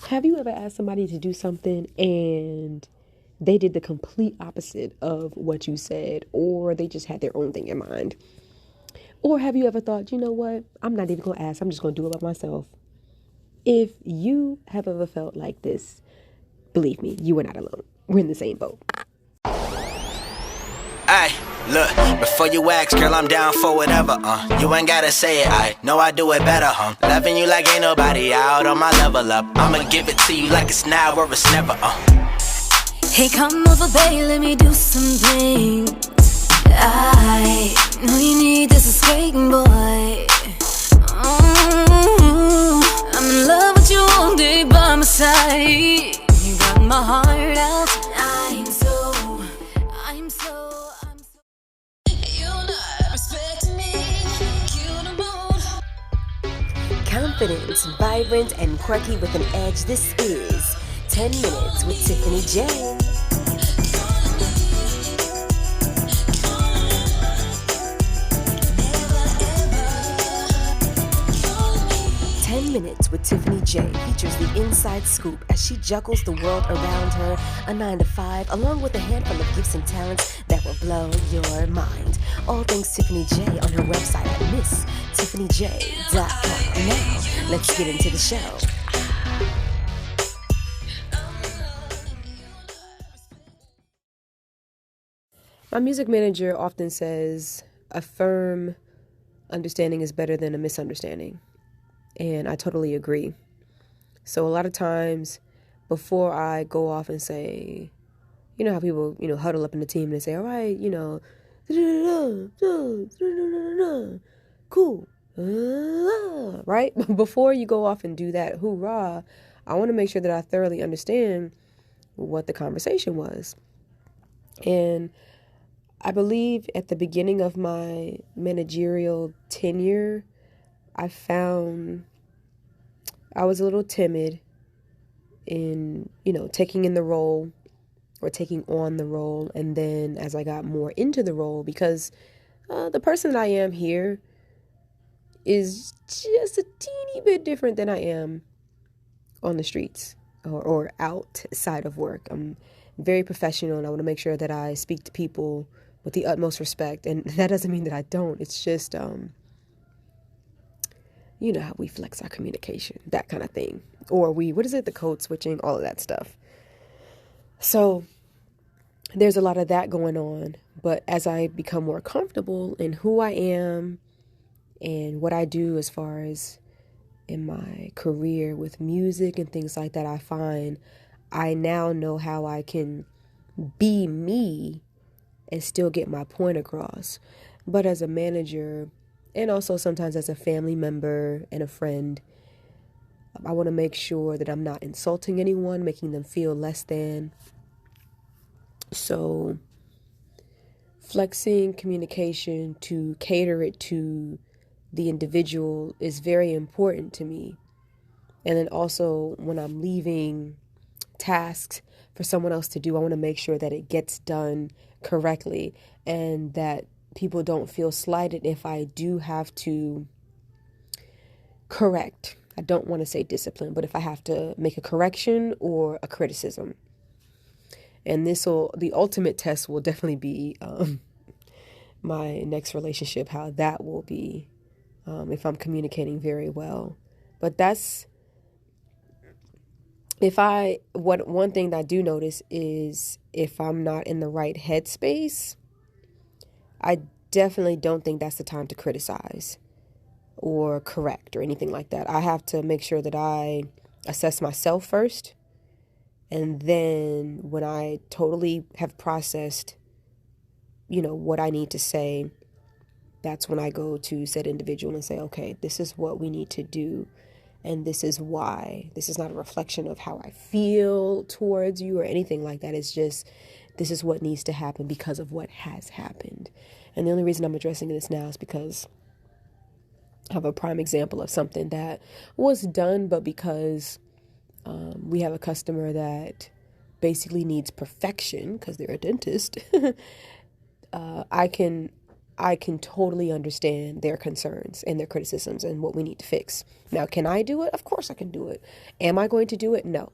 Have you ever asked somebody to do something and they did the complete opposite of what you said, or they just had their own thing in mind? Or have you ever thought, you know what, I'm not even going to ask, I'm just going to do it by myself? If you have ever felt like this, believe me, you are not alone. We're in the same boat. Ay, look, before you ask, girl, I'm down for whatever, You ain't gotta say it, I know I do it better, Loving you like ain't nobody out on my level up. I'ma give it to you like it's now or it's never, Hey, come over, babe, let me do something. I know you need this escaping, boy. I'm in love with you all day by my side. You got my heart out. I'm so you're not respecting me. You the mood. Confident, vibrant, and quirky with an edge, this is 10 Minutes with Tiffany J. 10 Minutes with Tiffany J features the inside scoop as she juggles the world around her, a 9 to 5, along with a handful of gifts and talents that will blow your mind. All things Tiffany J on her website at MissTiffanyJ.com. Now, let's get into the show. My music manager often says a firm understanding is better than a misunderstanding. And I totally agree. So a lot of times before I go off and say, you know how people, huddle up in the team and they say, all right, cool, right? Before you go off and do that hoorah, I want to make sure that I thoroughly understand what the conversation was. And I believe at the beginning of my managerial tenure, I found I was a little timid in, taking in the role or taking on the role. And then as I got more into the role, because the person that I am here is just a teeny bit different than I am on the streets or outside of work. I'm very professional and I want to make sure that I speak to people with the utmost respect. And that doesn't mean that I don't. It's just, how we flex our communication, that kind of thing. Or the code switching, all of that stuff. So there's a lot of that going on. But as I become more comfortable in who I am and what I do as far as in my career with music and things like that, I find I now know how I can be me and still get my point across. But as a manager, and also sometimes as a family member and a friend, I want to make sure that I'm not insulting anyone, making them feel less than. So flexing communication to cater it to the individual is very important to me. And then also when I'm leaving tasks for someone else to do, I want to make sure that it gets done correctly and that people don't feel slighted if I do have to correct. I don't want to say discipline, but if I have to make a correction or a criticism. And the ultimate test will definitely be my next relationship, how that will be if I'm communicating very well. But one thing that I do notice is if I'm not in the right headspace, I definitely don't think that's the time to criticize or correct or anything like that. I have to make sure that I assess myself first. And then when I totally have processed, what I need to say, that's when I go to said individual and say, okay, this is what we need to do. And this is why. This is not a reflection of how I feel towards you or anything like that. It's just, this is what needs to happen because of what has happened. And the only reason I'm addressing this now is because I have a prime example of something that was done, but because we have a customer that basically needs perfection because they're a dentist, I can I can totally understand their concerns and their criticisms and what we need to fix. Now, can I do it? Of course I can do it. Am I going to do it? No,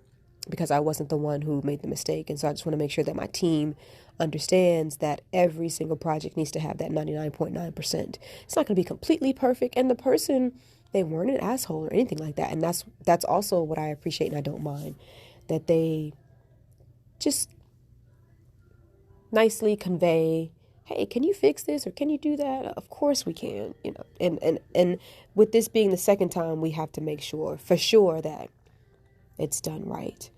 because I wasn't the one who made the mistake. And so I just want to make sure that my team understands that every single project needs to have that 99.9%. It's not going to be completely perfect. And the person, they weren't an asshole or anything like that. And that's also what I appreciate and I don't mind, that they just nicely convey, hey, can you fix this or can you do that? Of course we can, and with this being the second time, we have to make sure for sure that it's done right.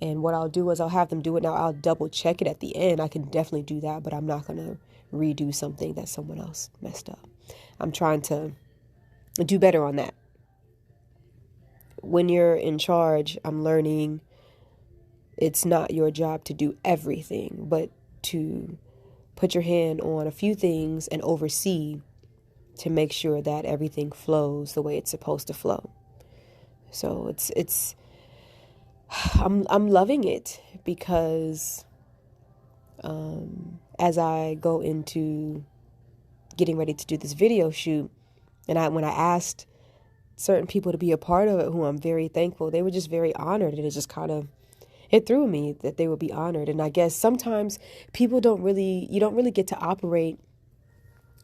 And what I'll do is I'll have them do it. Now I'll double check it at the end. I can definitely do that, but I'm not going to redo something that someone else messed up. I'm trying to do better on that. When you're in charge, I'm learning it's not your job to do everything, but to put your hand on a few things and oversee to make sure that everything flows the way it's supposed to flow. So I'm loving it because as I go into getting ready to do this video shoot, and when I asked certain people to be a part of it, who I'm very thankful, they were just very honored, and it just kind of it threw me that they would be honored. And I guess sometimes you don't really get to operate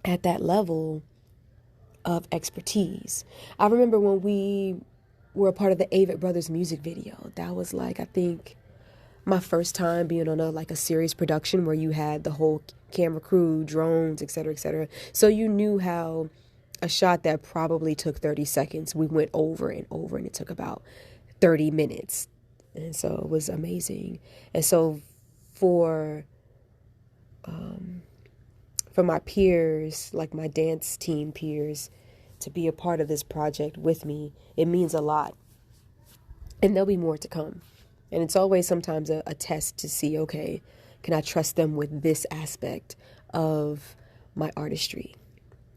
at that level of expertise. I remember when we were a part of the Avett Brothers music video. That was like, I think, my first time being on a series production where you had the whole camera crew, drones, et cetera, et cetera. So you knew how a shot that probably took 30 seconds, we went over and over, and it took about 30 minutes. And so it was amazing. And so for my peers, like my dance team peers, to be a part of this project with me, it means a lot. And there'll be more to come. And it's always sometimes a test to see, okay, can I trust them with this aspect of my artistry?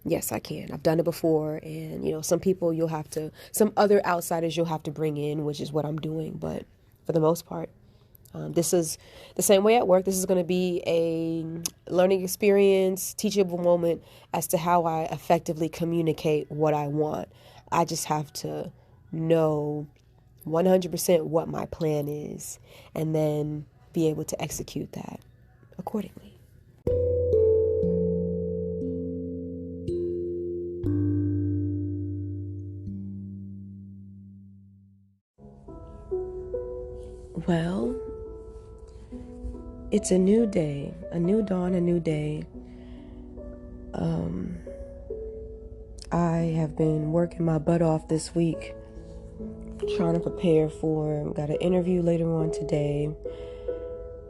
Yes, I can. I've done it before. And, some people some other outsiders you'll have to bring in, which is what I'm doing. But for the most part, this is the same way at work. This is going to be a learning experience, teachable moment as to how I effectively communicate what I want. I just have to know 100% what my plan is and then be able to execute that accordingly. Well, it's a new day, a new dawn, a new day. I have been working my butt off this week, trying to prepare got an interview later on today,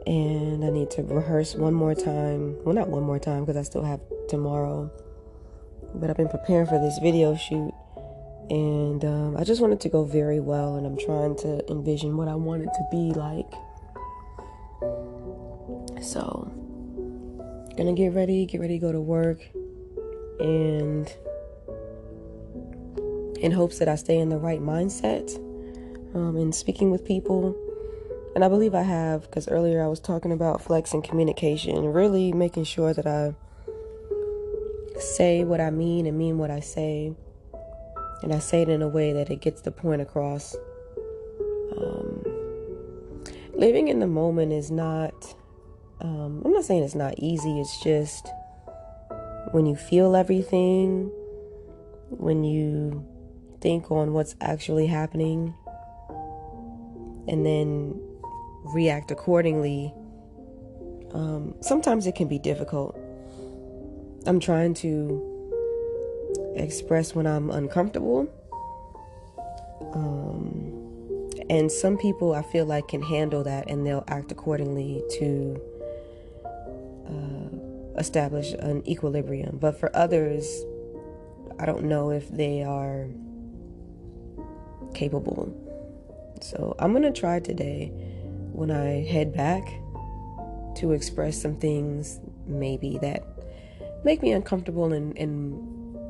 and I need to rehearse one more time. Well, not one more time because I still have tomorrow, but I've been preparing for this video shoot, and I just want it to go very well, and I'm trying to envision what I want it to be like. So, gonna get ready to go to work, and in hopes that I stay in the right mindset in speaking with people. And I believe I have, because earlier I was talking about flex and communication, really making sure that I say what I mean and mean what I say, and I say it in a way that it gets the point across. Living in the moment is not, I'm not saying it's not easy, it's just when you feel everything, when you think on what's actually happening, and then react accordingly, sometimes it can be difficult. I'm trying to express when I'm uncomfortable, and some people I feel like can handle that and they'll act accordingly to establish an equilibrium. But for others, I don't know if they are capable. So I'm gonna try today, when I head back, to express some things maybe that make me uncomfortable, and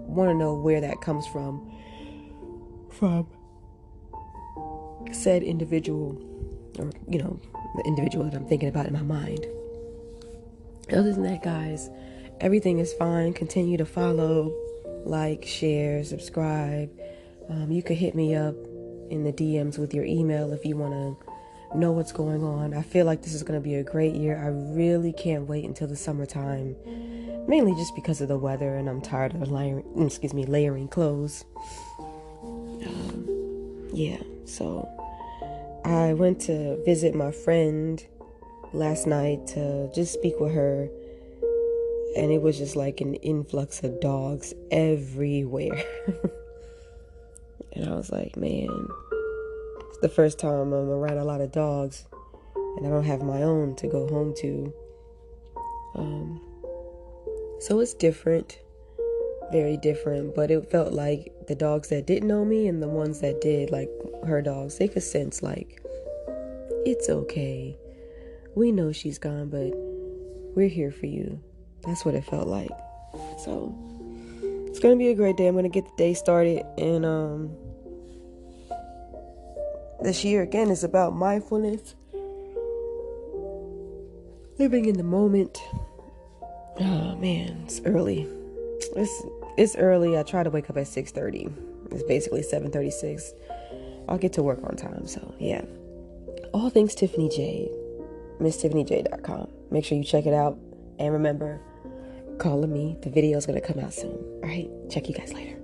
want to know where that comes from said individual, or the individual that I'm thinking about in my mind. Other than that, guys, everything is fine. Continue to follow, like, share, subscribe. You could hit me up in the DMs with your email if you want to know what's going on. I feel like this is going to be a great year. I really can't wait until the summertime, mainly just because of the weather, and I'm tired of layering clothes. So I went to visit my friend last night to just speak with her, and it was just like an influx of dogs everywhere. And I was like, man, it's the first time I'm around a lot of dogs, and I don't have my own to go home to. So it's different, very different, but it felt like the dogs that didn't know me and the ones that did, like her dogs, they could sense like, it's okay. We know she's gone, but we're here for you. That's what it felt like. So it's going to be a great day. I'm going to get the day started. And this year, again, is about mindfulness. Living in the moment. Oh, man, it's early. It's early. I try to wake up at 6:30. It's basically 7:36. I'll get to work on time. So, yeah. All things Tiffany J. MissTiffanyJ.com. Make sure you check it out. And remember, calling me. The video is going to come out soon. All right. Check you guys later.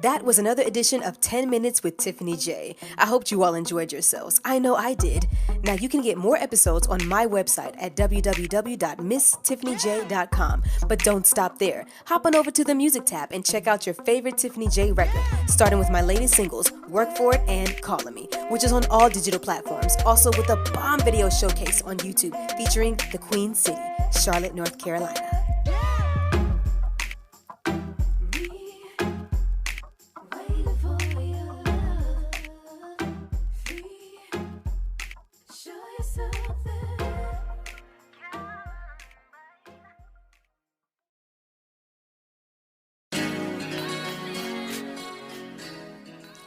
That was another edition of 10 Minutes with Tiffany J. I hoped you all enjoyed yourselves. I know I did. Now you can get more episodes on my website at www.misstiffanyj.com. But don't stop there. Hop on over to the music tab and check out your favorite Tiffany J record, starting with my latest singles, Work For It and Callin' Me, which is on all digital platforms. Also with a bomb video showcase on YouTube featuring the Queen City, Charlotte, North Carolina.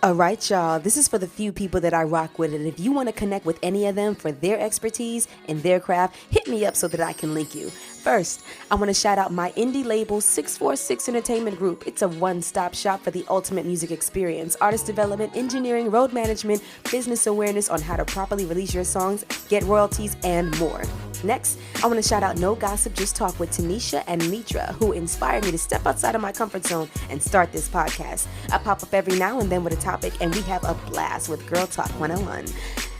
All right, y'all, this is for the few people that I rock with, and if you want to connect with any of them for their expertise and their craft, hit me up so that I can link you. First, I want to shout out my indie label 646 Entertainment Group. It's a one-stop shop for the ultimate music experience, artist development, engineering, road management, business awareness on how to properly release your songs, get royalties, and more. Next, I want to shout out No Gossip, Just Talk with Tanisha and Mitra, who inspired me to step outside of my comfort zone and start this podcast. I pop up every now and then with a topic, and we have a blast with Girl Talk 101.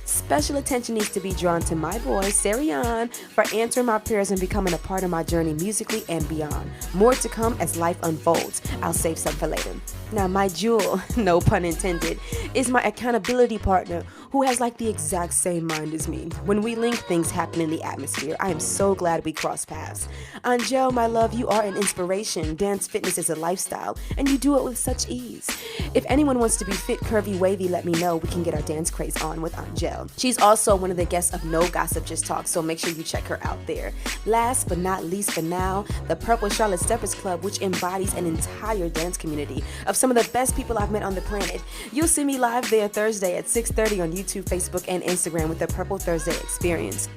Special attention needs to be drawn to my boy, Sarian, for answering my prayers and becoming a part of my journey musically and beyond. More to come as life unfolds. I'll save some for later. Now, my jewel, no pun intended, is my accountability partner who has like the exact same mind as me. When we link, things happen in the atmosphere. I am so glad we crossed paths. Angel, my love, you are an inspiration. Dance fitness is a lifestyle, and you do it with such ease. If anyone wants to be fit, curvy, wavy, let me know. We can get our dance craze on with Angel. She's also one of the guests of No Gossip, Just Talk, so make sure you check her out there. Last but not least for now, the Purple Charlotte Steppers Club, which embodies an entire dance community of some of the best people I've met on the planet. You'll see me live there Thursday at 6:30 on YouTube, Facebook, and Instagram with the Purple Thursday Experience.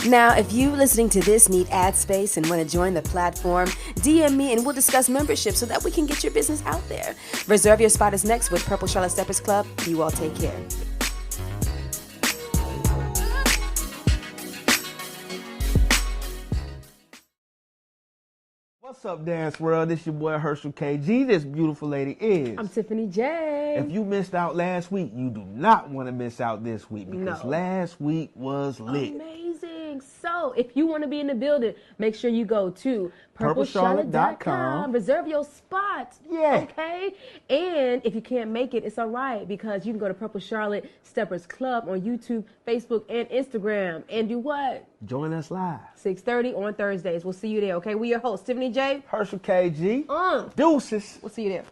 Now, if you listening to this need ad space and want to join the platform, DM me and we'll discuss membership so that we can get your business out there. Reserve your spot is next with Purple Charlotte Steppers Club. You all take care. What's up, Dance World? This your boy Herschel KG. This beautiful lady is. I'm Tiffany J. If you missed out last week, you do not want to miss out this week because last week was lit. Amazing. So if you want to be in the building, make sure you go to purplecharlotte.com. Reserve your spot. Yeah. Okay? And if you can't make it, it's all right because you can go to Purple Charlotte Steppers Club on YouTube, Facebook, and Instagram. And do what? Join us live. 6:30 on Thursdays. We'll see you there, okay? We your hosts, Tiffany J. Herschel KG. Deuces. Deuces. We'll see you there.